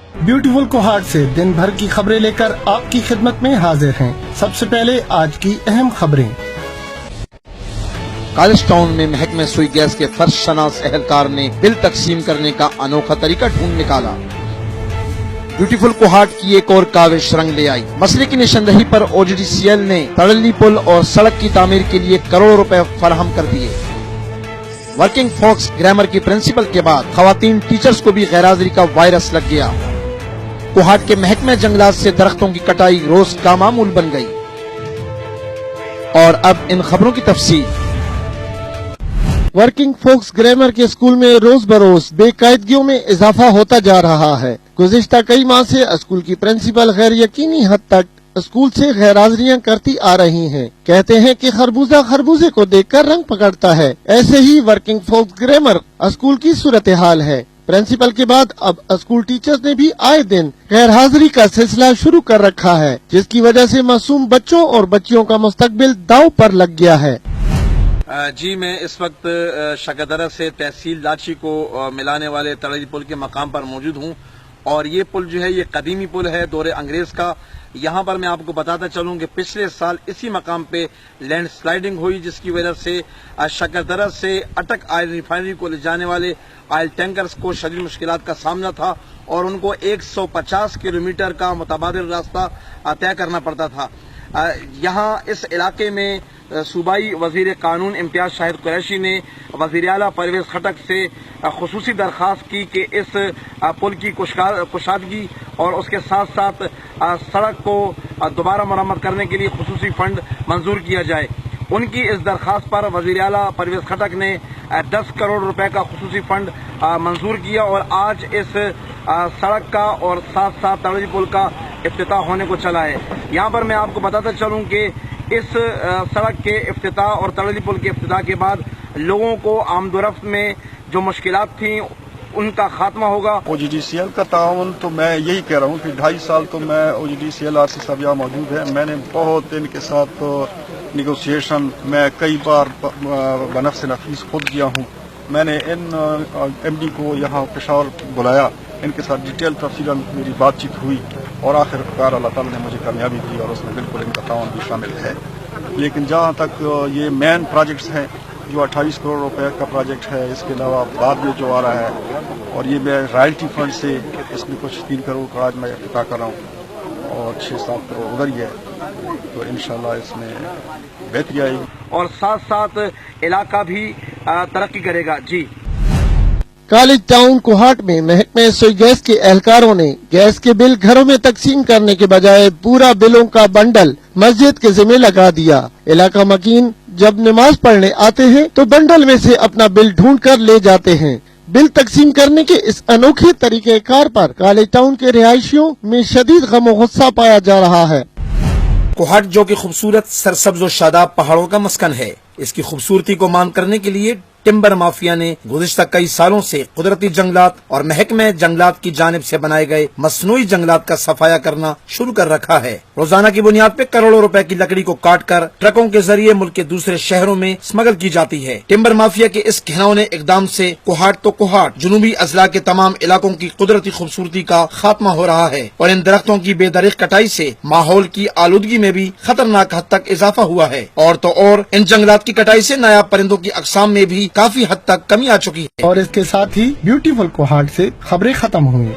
Beautiful Kohat से दिन भर की खबरें लेकर आपकी खिदमत में हाजिर हैं। सबसे पहले आज की अहम खबरें। कॉलेज टाउन में महकमे सुई गैस के फर्श शनास एहलकार ने बिल तकसीम करने का अनोखा तरीका ढूंढ निकाला। ब्यूटीफुल कोहाट की एक और काविश रंग ले आई। मसले की निशानदही पर OGDCL ने तड़ली पुल और सड़क की तामीर के लिए करोड़ों रुपए फराहम कर दिए। वर्किंग फोक्स ग्रामर की प्रिंसिपल के बाद खवातीन टीचर्स को भी गैरहाजिरी का वायरस लग गया। कोहाट के महकमे जंगलात से दरख्तों की कटाई रोज का मामूल बन गई। और अब इन खबरों की तफसील। वर्किंग फोक्स ग्रामर के स्कूल में रोज बरोज बेकायदगियों में इजाफा होता जा रहा है। गुज़िश्ता कई माह से स्कूल की प्रिंसिपल गैर यकीनी हद तक स्कूल से गैरहाजिरियां करती आ रही हैं। कहते हैं कि खरबूजा खरबूजे को देखकर रंग पकड़ता है। ऐसे ही वर्किंग फोक्स ग्रामर स्कूल की सूरत हाल है। प्रिंसिपल के बाद अब स्कूल टीचर्स ने भी आए दिन गैरहाजिरी का सिलसिला शुरू कर रखा है, जिसकी वजह से मासूम बच्चों और बच्चियों का मुस्तकबिल दांव पर लग गया है। जी, मैं इस वक्त शकदरा से तहसील लाची को मिलाने वाले तड़ली पुल के मकाम पर मौजूद हूँ और ये पुल जो है ये कदीमी पुल है दौरे अंग्रेज का। यहाँ पर मैं आपको बताता चलूँ कि पिछले साल इसी मकाम पे लैंड स्लाइडिंग हुई, जिसकी वजह से शकदरा से अटक ऑयल रिफाइनरी को ले जाने वाले ऑयल टैंकर्स को शदीद मुश्किलात का सामना था और उनको 150 किलोमीटर का मुतबादिल रास्ता तय करना पड़ता था। यहाँ इस इलाके में सूबाई वजीर कानून इम्तियाज शाहिद कुरैशी ने वजीर आला परवेज खटक से खुसूसी दरख्वास्त की कि इस पुल की कुशादगी और उसके साथ साथ सड़क को दोबारा मरम्मत करने के लिए खुसूसी फंड मंजूर किया जाए। उनकी इस दरख्वास्त पर वजीर आला परवेज खटक ने 10 करोड़ रुपए का खुसूसी फंड मंजूर किया और आज इस सड़क का और साथ साथ तड़ली पुल का इफ्तिताह होने को चला है। यहाँ पर मैं आपको बताता चलूँ कि इस सड़क के इफ्तिताह और तड़ली पुल के इफ्तिताह के बाद लोगों को आमदोरफ्त में जो मुश्किलात थी उनका खात्मा होगा। OGDCL का ताउन तो मैं यही कह रहा हूँ कि 2.5 साल तो मैं OGDCL RC साहब यहाँ मौजूद है। मैंने बहुत इनके साथ निगोशिएशन मैं कई बार बनफ्स नफीस खुद किया हूँ। मैंने इन MD को यहाँ पेशावर बुलाया, इनके साथ डिटेल तफसील मेरी बातचीत हुई और आखिरकार अल्लाह ताला ने मुझे कामयाबी दी और उसमें बिल्कुल इनका ताउन भी शामिल है। लेकिन जहाँ तक ये मेन प्रोजेक्ट्स हैं जो 28 करोड़ रुपए का प्रोजेक्ट है, इसके अलावा बाद में जो आ रहा है और ये मैं रॉयल्टी फंड से इसमें कुछ 3 करोड़ का आज मैं इफ्तिताह कर रहा हूँ और 6-7 करोड़ उधर ही है, तो इंशाल्लाह इसमें बेहतरी आएगी और साथ साथ इलाका भी तरक्की करेगा। जी, कॉलेज टाउन कोहाट में महकमे सुई गैस के एहलकारों ने गैस के बिल घरों में तकसीम करने के बजाय पूरा बिलों का बंडल मस्जिद के जिम्मे लगा दिया। इलाका मकीन जब नमाज पढ़ने आते हैं तो बंडल में से अपना बिल ढूंढ कर ले जाते हैं। बिल तकसीम करने के इस अनोखे तरीके कार पर कॉलेज टाउन के रिहायशियों में शदीद गम गुस्सा पाया जा रहा है। कोहाट जो कि खूबसूरत सरसब्ज और शादाब पहाड़ों का मस्कन है, इसकी खूबसूरती को मान करने के लिए टिम्बर माफिया ने गुज़िश्ता कई सालों से कुदरती जंगलात और महकमे जंगलात की जानिब से बनाए गए मसनूई जंगलात का सफाया करना शुरू कर रखा है। रोजाना की बुनियाद पे करोड़ों रुपए की लकड़ी को काट कर ट्रकों के जरिए मुल्क के दूसरे शहरों में स्मगल की जाती है। टिम्बर माफिया के इस घिनौने इकदाम से कोहाट तो कोहाट जुनूबी अजला के तमाम इलाकों की कुदरती खूबसूरती का खात्मा हो रहा है और इन दरख्तों की बेदरीक कटाई से माहौल की आलूदगी में भी खतरनाक हद तक इजाफा हुआ है। और तो और इन जंगलात की कटाई से नायाब परिंदों की अकसाम में भी काफी हद तक कमी आ चुकी है। और इसके साथ ही ब्यूटीफुल कोहाट से खबरें खत्म हुई।